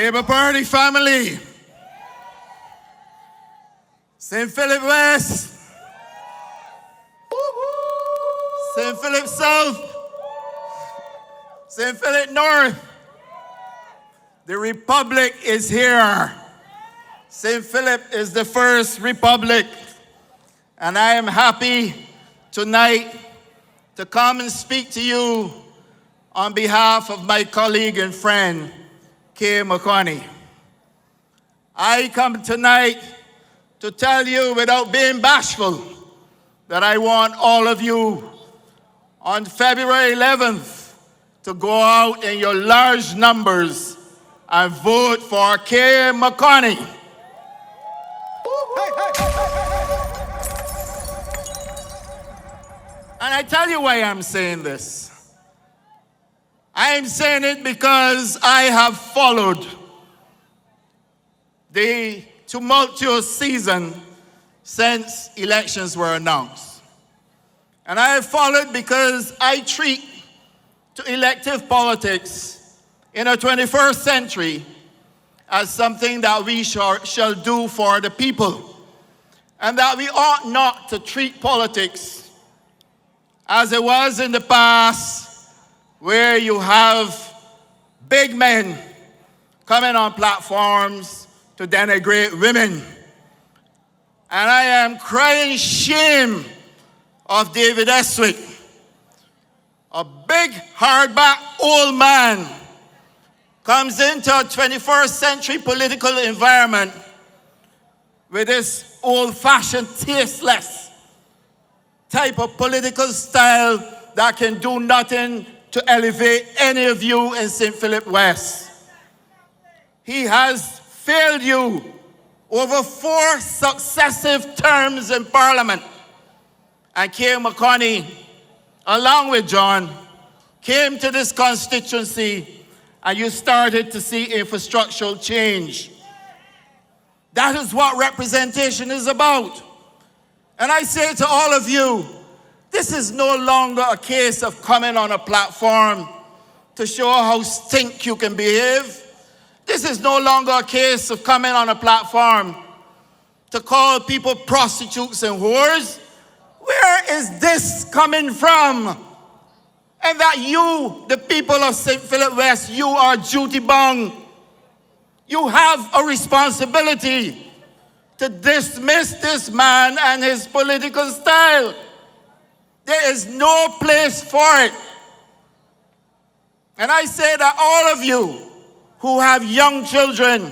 Labour Party family, St. Philip West, St. Philip South, St. Philip North, the Republic is here. St. Philip is the first Republic, and I am happy tonight to come and speak to you on behalf of my colleague and friend, Kay McConney. I come tonight to tell you without being bashful that I want all of you on February 11th to go out in your large numbers and vote for Kay McConney. And I tell you why I'm saying this. I'm saying it because I have followed the tumultuous season since elections were announced. And I have followed because I treat to elective politics in the 21st century as something that we shall do for the people, and that we ought not to treat politics as it was in the past, where you have big men coming on platforms to denigrate women. And I am crying shame of David Eswick, a big, hardback old man, comes into a 21st century political environment with this old-fashioned, tasteless type of political style that can do nothing to elevate any of you in St. Philip West. He has failed you over 4 successive terms in Parliament. And Kay McConney, along with John, came to this constituency and you started to see infrastructural change. That is what representation is about. And I say to all of you, this is no longer a case of coming on a platform to show how stink you can behave. This is no longer a case of coming on a platform to call people prostitutes and whores. Where is this coming from? And that you, the people of St. Philip West, you are duty bound. You have a responsibility to dismiss this man and his political style. There is no place for it. And I say that all of you who have young children,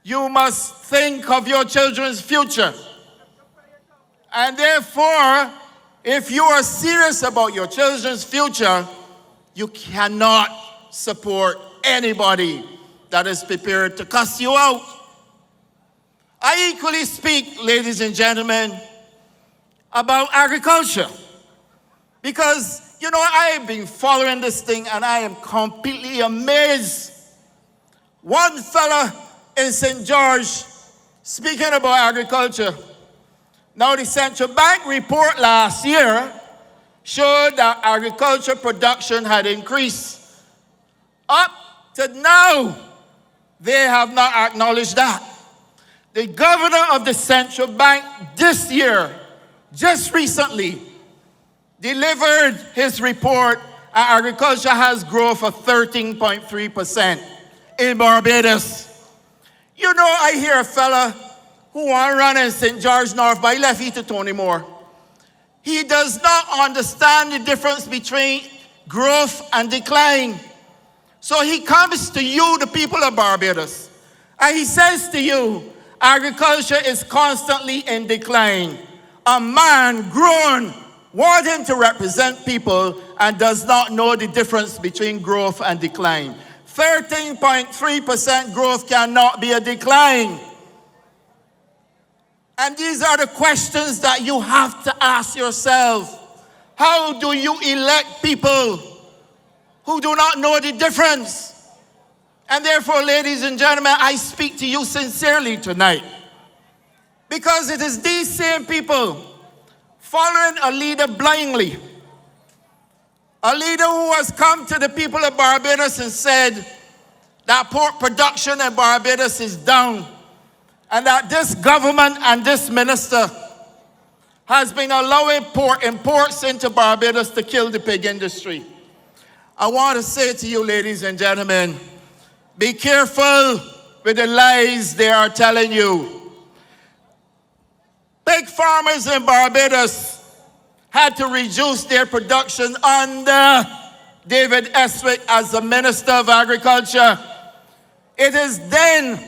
you must think of your children's future. And therefore, if you are serious about your children's future, you cannot support anybody that is prepared to cuss you out. I equally speak, ladies and gentlemen, about agriculture. Because, you know, I have been following this thing and I am completely amazed. One fella in St. George speaking about agriculture. Now, the Central Bank report last year showed that agriculture production had increased. Up to now, they have not acknowledged that. The governor of the Central Bank this year, just recently, delivered his report, and agriculture has growth of 13.3% in Barbados. You know, I hear a fella who want to run in St. George North, but he left it to Tony Moore. He does not understand the difference between growth and decline. So he comes to you, the people of Barbados, and he says to you, agriculture is constantly in decline. A man grown, wanting to represent people, and does not know the difference between growth and decline. 13.3% growth cannot be a decline. And these are the questions that you have to ask yourself. How do you elect people who do not know the difference? And therefore, ladies and gentlemen, I speak to you sincerely tonight. Because it is these same people following a leader blindly. A leader who has come to the people of Barbados and said, that pork production in Barbados is down, and that this government and this minister has been allowing pork imports into Barbados to kill the pig industry. I want to say to you, ladies and gentlemen, be careful with the lies they are telling you. Pig farmers in Barbados had to reduce their production under David Eswick as the Minister of Agriculture. It is then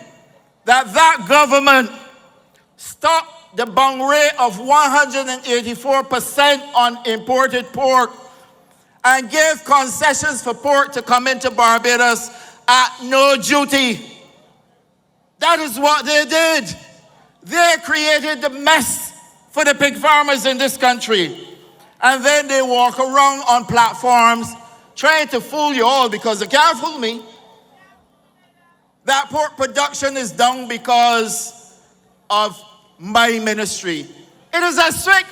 that government stopped the bung rate of 184% on imported pork and gave concessions for pork to come into Barbados at no duty. That is what they did. They created the mess for the pig farmers in this country. And then they walk around on platforms trying to fool you all, because they can't fool me. That pork production is down because of my ministry. It is Eswick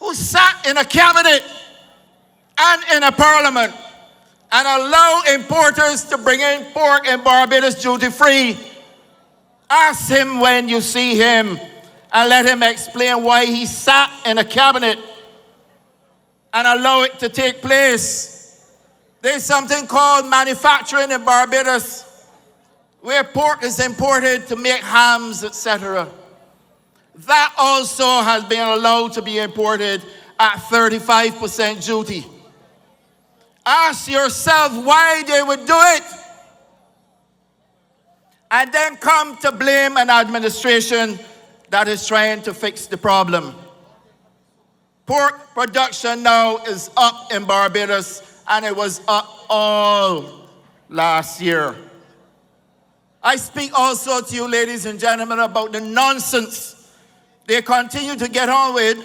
who sat in a cabinet and in a parliament and allow importers to bring in pork in Barbados duty-free. Ask him when you see him and let him explain why he sat in a cabinet and allow it to take place. There's something called manufacturing in Barbados, where pork is imported to make hams, etc. That also has been allowed to be imported at 35% duty. Ask yourself why they would do it, and then come to blame an administration that is trying to fix the problem. Pork production now is up in Barbados, and it was up all last year. I speak also to you, ladies and gentlemen, about the nonsense they continue to get on with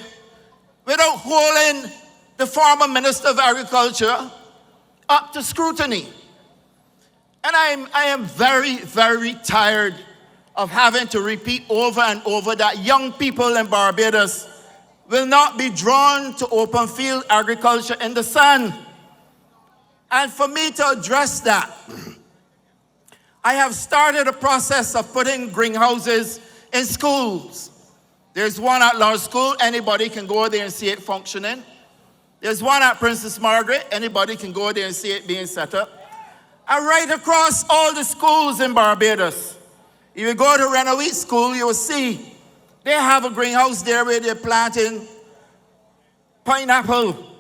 without holding the former Minister of Agriculture up to scrutiny. And I am very, very tired of having to repeat over and over that young people in Barbados will not be drawn to open field agriculture in the sun. And for me to address that, I have started a process of putting greenhouses in schools. There's one at Law School, anybody can go there and see it functioning. There's one at Princess Margaret, anybody can go there and see it being set up. And right across all the schools in Barbados, if you go to Renowit School, you will see they have a greenhouse there where they're planting pineapple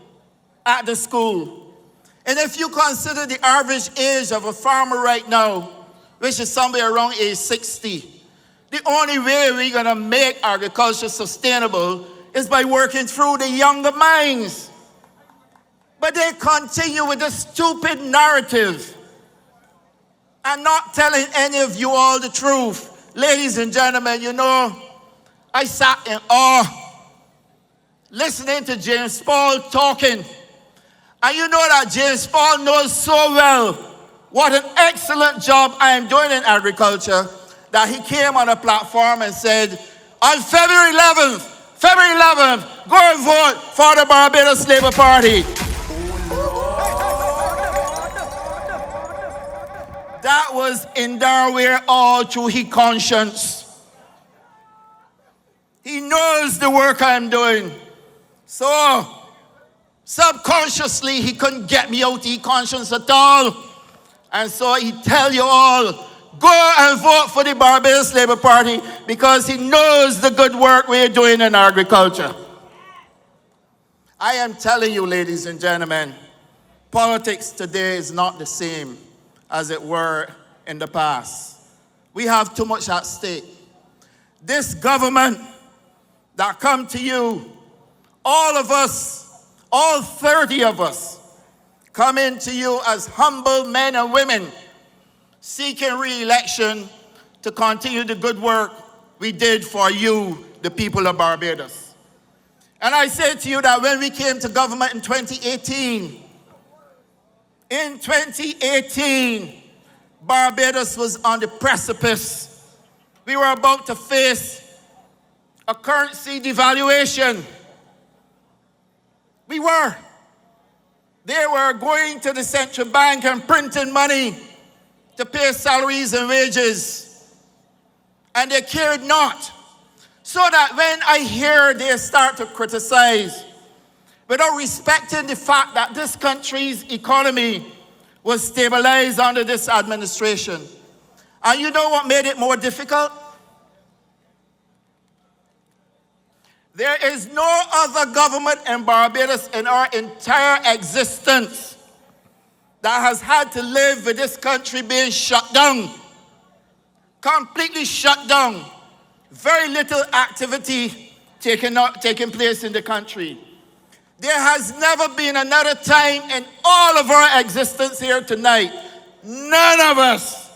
at the school. And if you consider the average age of a farmer right now, which is somewhere around age 60, the only way we're going to make agriculture sustainable is by working through the younger minds. But they continue with the stupid narrative and not telling any of you all the truth. Ladies and gentlemen, you know, I sat in awe listening to James Paul talking. And you know that James Paul knows so well what an excellent job I am doing in agriculture that he came on a platform and said, on February 11th, go and vote for the Barbados Labour Party. That was Indar Weir all through his conscience. He knows the work I'm doing. So, subconsciously, he couldn't get me out of his conscience at all. And so he tell you all, go and vote for the Barbados Labour Party because he knows the good work we're doing in agriculture. I am telling you, ladies and gentlemen, politics today is not the same as it were in the past. We have too much at stake. This government that come to you, all of us, all 30 of us, come into you as humble men and women seeking re-election to continue the good work we did for you, the people of Barbados. And I say to you that when we came to government in 2018, Barbados was on the precipice. We were about to face a currency devaluation. We were. They were going to the central bank and printing money to pay salaries and wages, and they cared not. So that when I hear they start to criticize, without respecting the fact that this country's economy was stabilized under this administration. And you know what made it more difficult? There is no other government in Barbados in our entire existence that has had to live with this country being shut down. Completely shut down. Very little activity taking place in the country. There has never been another time in all of our existence here tonight. None of us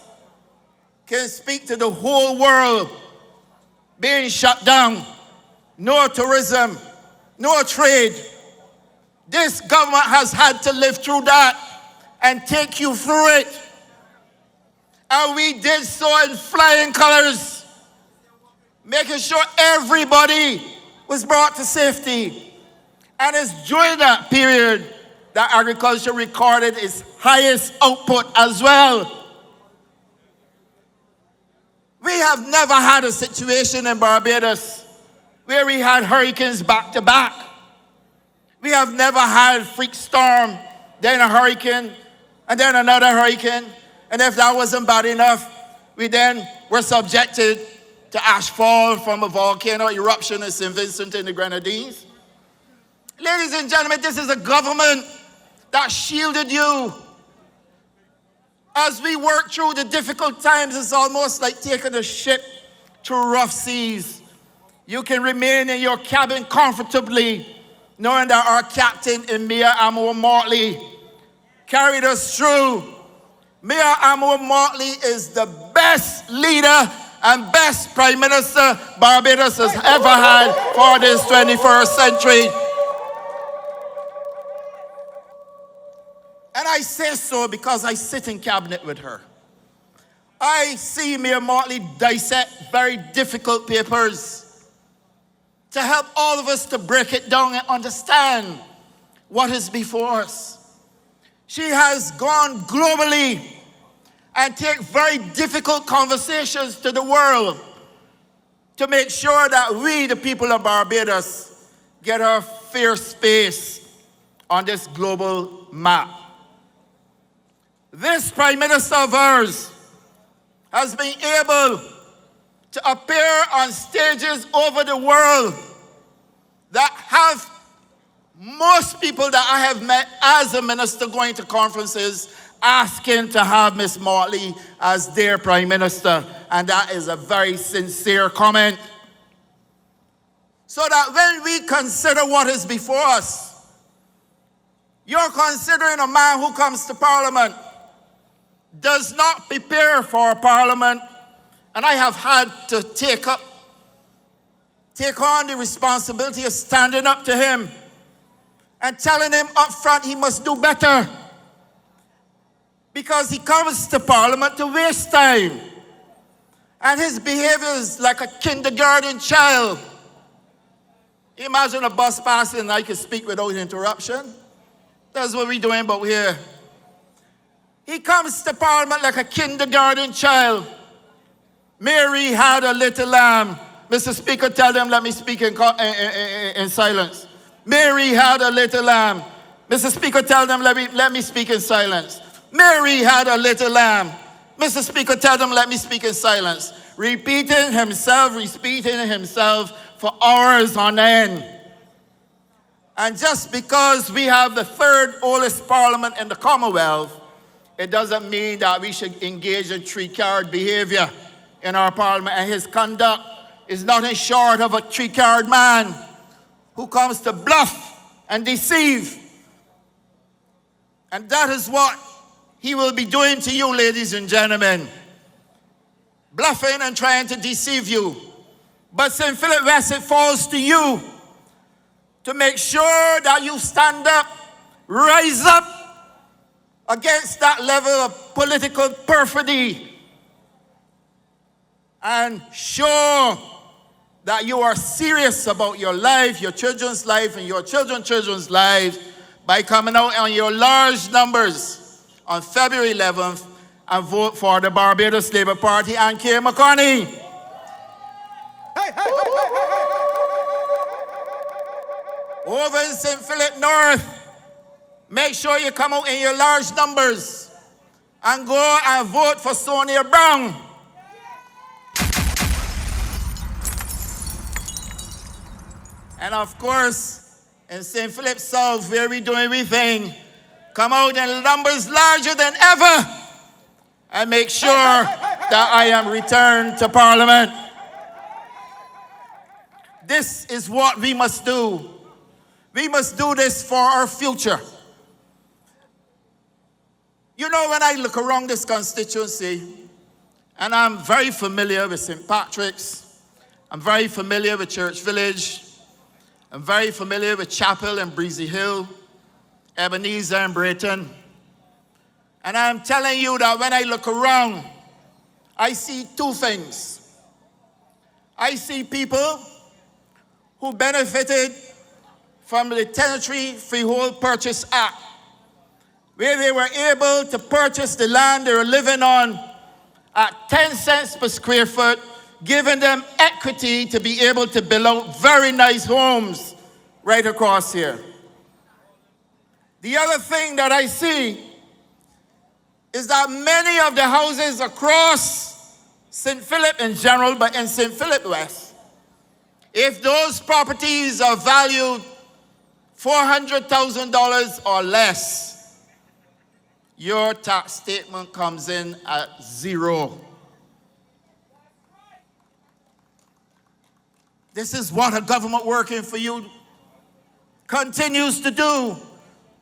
can speak to the whole world being shut down. No tourism, no trade. This government has had to live through that and take you through it. And we did so in flying colors, making sure everybody was brought to safety. And it's during that period that agriculture recorded its highest output as well. We have never had a situation in Barbados where we had hurricanes back to back. We have never had freak storm, then a hurricane, and then another hurricane. And if that wasn't bad enough, we then were subjected to ashfall from a volcano eruption in St. Vincent in the Grenadines. Ladies and gentlemen, this is a government that shielded you. As we work through the difficult times, it's almost like taking a ship through rough seas. You can remain in your cabin comfortably, knowing that our captain, Mayor Amor Mortley, carried us through. Mayor Amor Mortley is the best leader and best Prime Minister Barbados has ever had for this 21st century. And I say so because I sit in cabinet with her. I see Mayor Mortley dissect very difficult papers to help all of us to break it down and understand what is before us. She has gone globally and take very difficult conversations to the world to make sure that we, the people of Barbados, get our fair space on this global map. This Prime Minister of ours has been able to appear on stages over the world that have most people that I have met as a minister going to conferences asking to have Ms. Mortley as their Prime Minister. And that is a very sincere comment. So that when we consider what is before us, you're considering a man who comes to Parliament, does not prepare for a Parliament, and I have had to take on the responsibility of standing up to him and telling him up front he must do better. Because he comes to Parliament to waste time. And his behavior is like a kindergarten child. Imagine a bus passing and I can speak without interruption. That's what we're doing, but we're here. He comes to Parliament like a kindergarten child. Mary had a little lamb. Mr. Speaker, tell them, let me speak in silence. Mary had a little lamb. Mr. Speaker, tell them, let me speak in silence. Mary had a little lamb. Mr. Speaker, tell them, let me speak in silence. Repeating himself for hours on end. And just because we have the third oldest parliament in the Commonwealth, it doesn't mean that we should engage in three-card behavior in our parliament. And his conduct is nothing short of a three-card man who comes to bluff and deceive. And that is what he will be doing to you, ladies and gentlemen. Bluffing and trying to deceive you. But St. Philip West, it falls to you to make sure that you stand up, rise up against that level of political perfidy and show that you are serious about your life, your children's life, and your children's lives by coming out on your large numbers on February 11th and vote for the Barbados Labour Party and Kay McCartney. Over in St. Philip North, make sure you come out in your large numbers and go and vote for Sonia Brown. And of course, in St. Philip South, where we doing everything, come out in numbers larger than ever and make sure that I am returned to Parliament. This is what we must do. We must do this for our future. You know, when I look around this constituency, and I'm very familiar with St. Patrick's, I'm very familiar with Church Village, I'm very familiar with Chapel and Breezy Hill, Ebenezer and Brayton. And I'm telling you that when I look around, I see two things. I see people who benefited from the Tenantry Freehold Purchase Act, where they were able to purchase the land they were living on at 10 cents per square foot, giving them equity to be able to build out very nice homes right across here. The other thing that I see is that many of the houses across St. Philip in general, but in St. Philip West, if those properties are valued $400,000 or less, your tax statement comes in at zero. This is what a government working for you continues to do,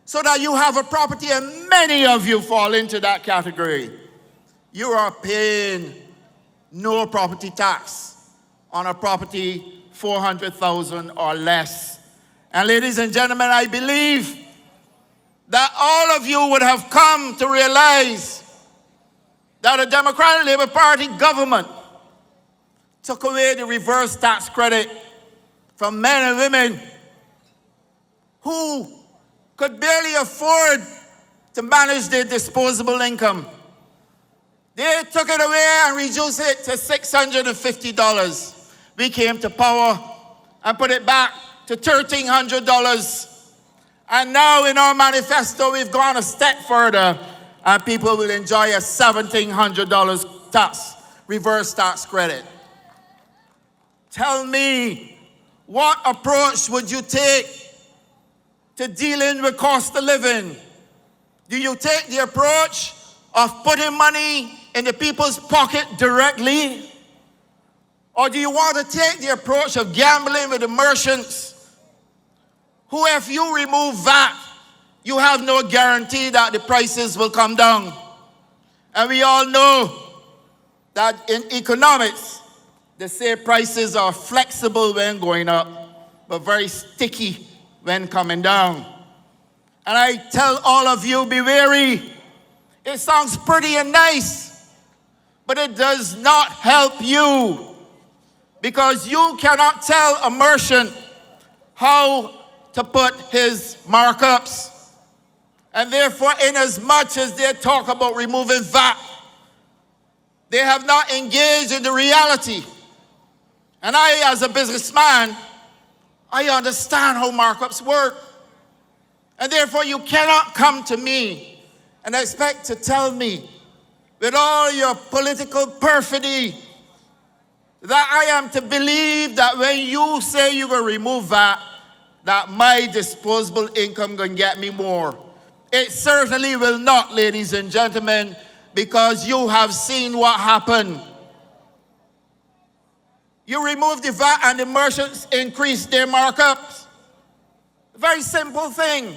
so that you have a property, and many of you fall into that category. You are paying no property tax on a property $400,000 or less. And ladies and gentlemen, I believe that all of you would have come to realize that a Democratic Labour Party government took away the reverse tax credit from men and women who could barely afford to manage their disposable income. They took it away and reduced it to $650. We came to power and put it back to $1,300. And now in our manifesto, we've gone a step further, and people will enjoy a $1,700 tax, reverse tax credit. Tell me, what approach would you take to dealing with cost of living? Do you take the approach of putting money in the people's pocket directly? Or do you want to take the approach of gambling with the merchants, who, if you remove VAT, you have no guarantee that the prices will come down? And we all know that in economics, they say prices are flexible when going up, but very sticky when coming down. And I tell all of you, be wary. It sounds pretty and nice, but it does not help you, because you cannot tell a merchant how to put his markups. And therefore, in as much as they talk about removing VAT, they have not engaged in the reality. And I, as a businessman, I understand how markups work. And therefore, you cannot come to me and expect to tell me, with all your political perfidy, that I am to believe that when you say you're going to remove VAT, that my disposable income going to get me more. It certainly will not, ladies and gentlemen, because you have seen what happened. You remove the VAT and the merchants increase their markups. Very simple thing.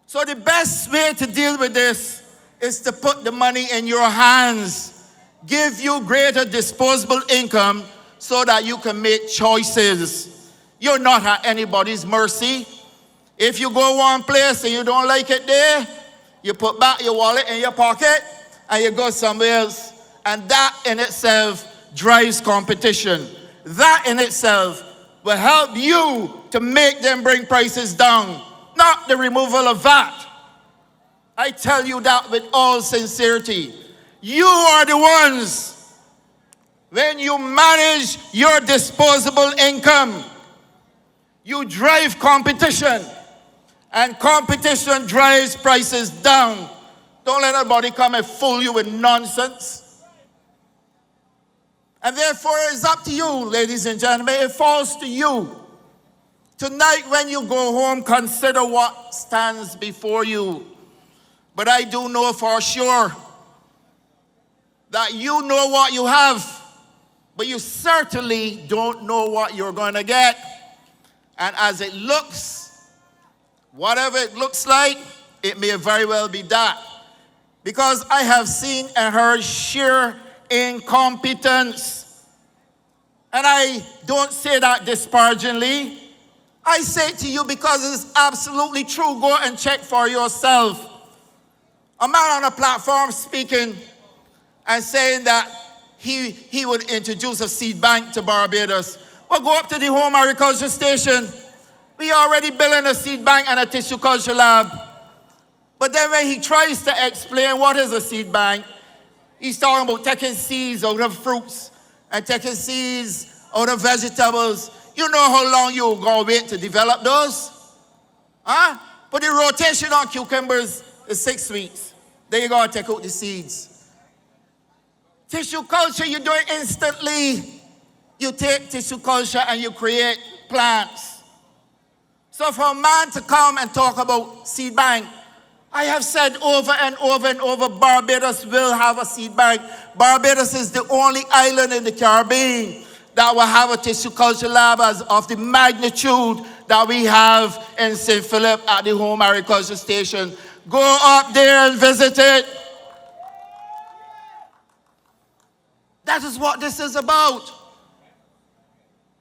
So the best way to deal with this is to put the money in your hands, give you greater disposable income so that you can make choices. You're not at anybody's mercy. If you go one place and you don't like it there, you put back your wallet in your pocket and you go somewhere else. And that in itself drives competition. That in itself will help you to make them bring prices down, not the removal of VAT. I tell you that with all sincerity. You are the ones, when you manage your disposable income, you drive competition, and competition drives prices down. Don't let anybody come and fool you with nonsense. And therefore, it's up to you, ladies and gentlemen. It falls to you. Tonight, when you go home, consider what stands before you. But I do know for sure that you know what you have, but you certainly don't know what you're going to get. And as it looks, whatever it looks like, it may very well be that. Because I have seen and heard sheer incompetence. And I don't say that disparagingly. I say it to you because it's absolutely true. Go and check for yourself. A man on a platform speaking and saying that he would introduce a seed bank to Barbados. Well, go up to the home agriculture station. We already building a seed bank and a tissue culture lab. But then when he tries to explain what is a seed bank, he's talking about taking seeds out of fruits and taking seeds out of vegetables. You know how long you're going to wait to develop those? Huh? But the rotation on cucumbers is 6 weeks. Then you got to take out the seeds. Tissue culture, you do it instantly. You take tissue culture and you create plants. So for a man to come and talk about seed bank, I have said over and over and over, Barbados will have a seed bank. Barbados is the only island in the Caribbean that will have a tissue culture lab as of the magnitude that we have in St. Philip at the home agriculture station. Go up there and visit it. That is what this is about.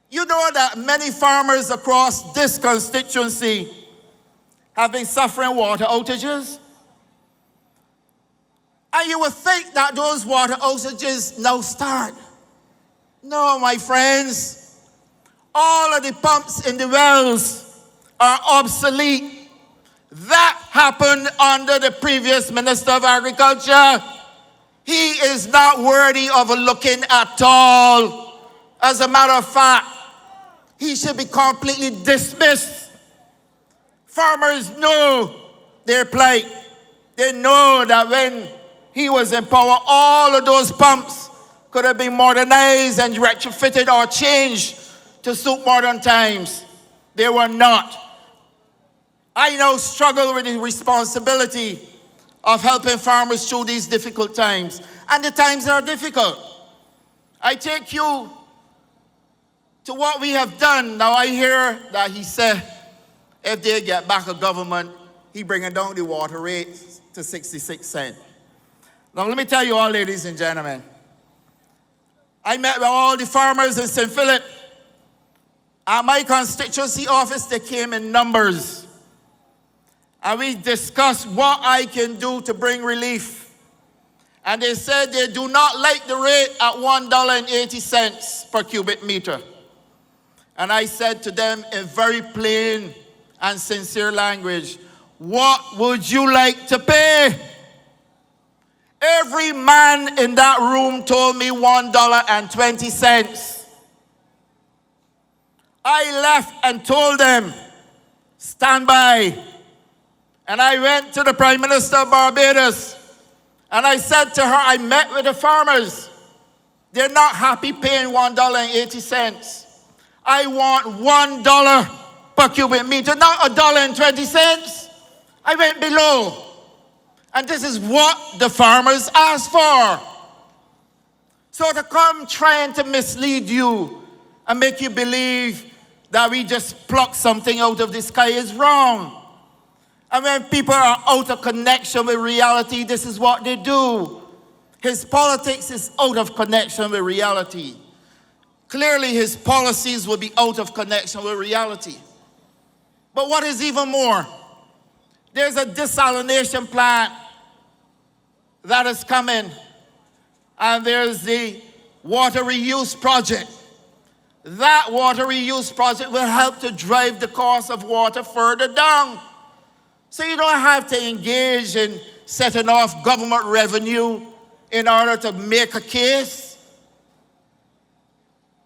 You know that many farmers across this constituency have been suffering water outages. And you would think that those water outages now start. No, my friends. All of the pumps in the wells are obsolete. That happened under the previous Minister of Agriculture. He is not worthy of a looking at all. As a matter of fact, he should be completely dismissed. Farmers know their plight. They know that when he was in power, all of those pumps could have been modernized and retrofitted or changed to suit modern times. They were not. I now struggle with the responsibility of helping farmers through these difficult times. And the times are difficult. I take you to what we have done. Now I hear that he said, if they get back a government, he bringing down the water rate to 66 cents. Now let me tell you all, ladies and gentlemen, I met with all the farmers in St. Philip. At my constituency office, they came in numbers. And we discussed what I can do to bring relief. And they said they do not like the rate at $1.80 per cubic meter. And I said to them in very plain and sincere language, what would you like to pay? Every man in that room told me $1.20. I left and told them, stand by. And I went to the Prime Minister of Barbados. And I said to her, I met with the farmers. They're not happy paying $1.80. I want $1 per cubic meter, not $1.20. I went below. And this is what the farmers asked for. So to come trying to mislead you and make you believe that we just pluck something out of the sky is wrong. And when people are out of connection with reality, this is what they do. His politics is out of connection with reality. Clearly, his policies will be out of connection with reality. But what is even more, there's a desalination plant that is coming, and there's the water reuse project. That water reuse project will help to drive the cost of water further down. So you don't have to engage in setting off government revenue in order to make a case.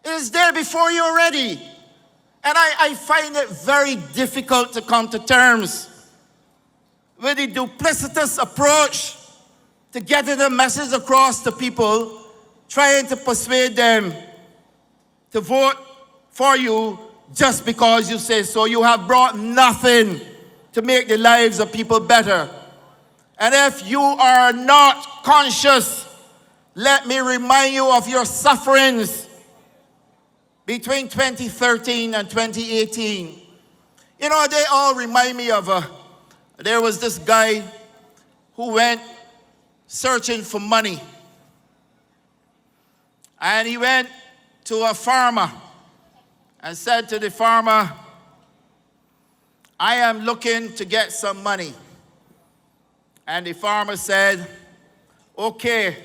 It is there before you already. And I find it very difficult to come to terms with the duplicitous approach to getting the message across to people, trying to persuade them to vote for you just because you say so. You have brought nothing to make the lives of people better. And if you are not conscious, let me remind you of your sufferings between 2013 and 2018. You know, they all remind me of there was this guy who went searching for money. And he went to a farmer and said to the farmer, I am looking to get some money. And the farmer said, okay,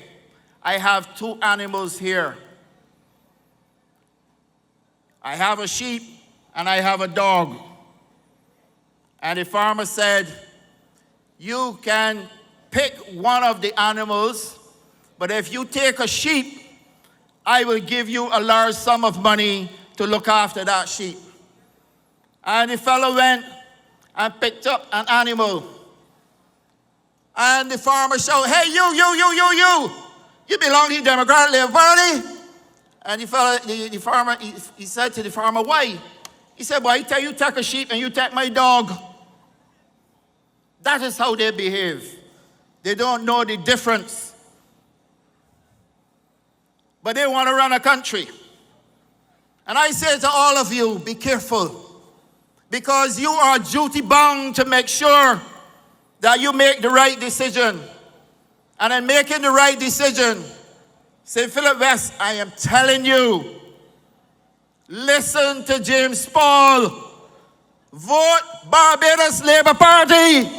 I have 2 animals here. I have a sheep and I have a dog. And the farmer said, you can pick one of the animals, but if you take a sheep, I will give you a large sum of money to look after that sheep. And the fellow went and picked up an animal. And the farmer shouted, hey, you belong to the Democratic Party? And the farmer, he said to the farmer, why? He said, well, I tell you, take a sheep and you take my dog. That is how they behave. They don't know the difference. But they want to run a country. And I say to all of you, be careful. Because you are duty bound to make sure that you make the right decision. And in making the right decision, St. Philip West, I am telling you, listen to James Paul. Vote Barbados Labour Party.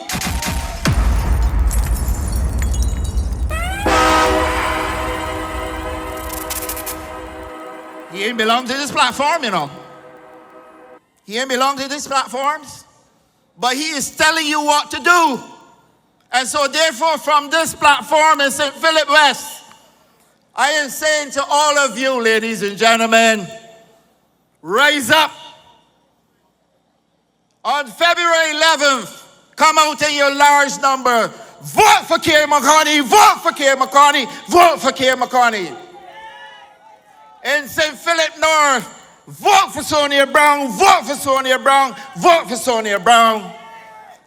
He ain't belong to this platform, you know. He ain't belong to these platforms. But he is telling you what to do. And so therefore, from this platform in St. Philip West, I am saying to all of you, ladies and gentlemen, rise up. On February 11th, come out in your large number. Vote for Kerry McCartney, vote for Kerry McCartney, vote for Kerry McCartney. In St. Philip North, vote for Sonia Brown, vote for Sonia Brown, vote for Sonia Brown.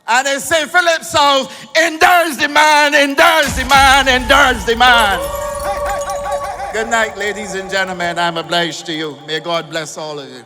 And in St. Philip South, Indar's the man, Indar's the man, Indar's the man. Good night, ladies and gentlemen. I'm obliged to you. May God bless all of you.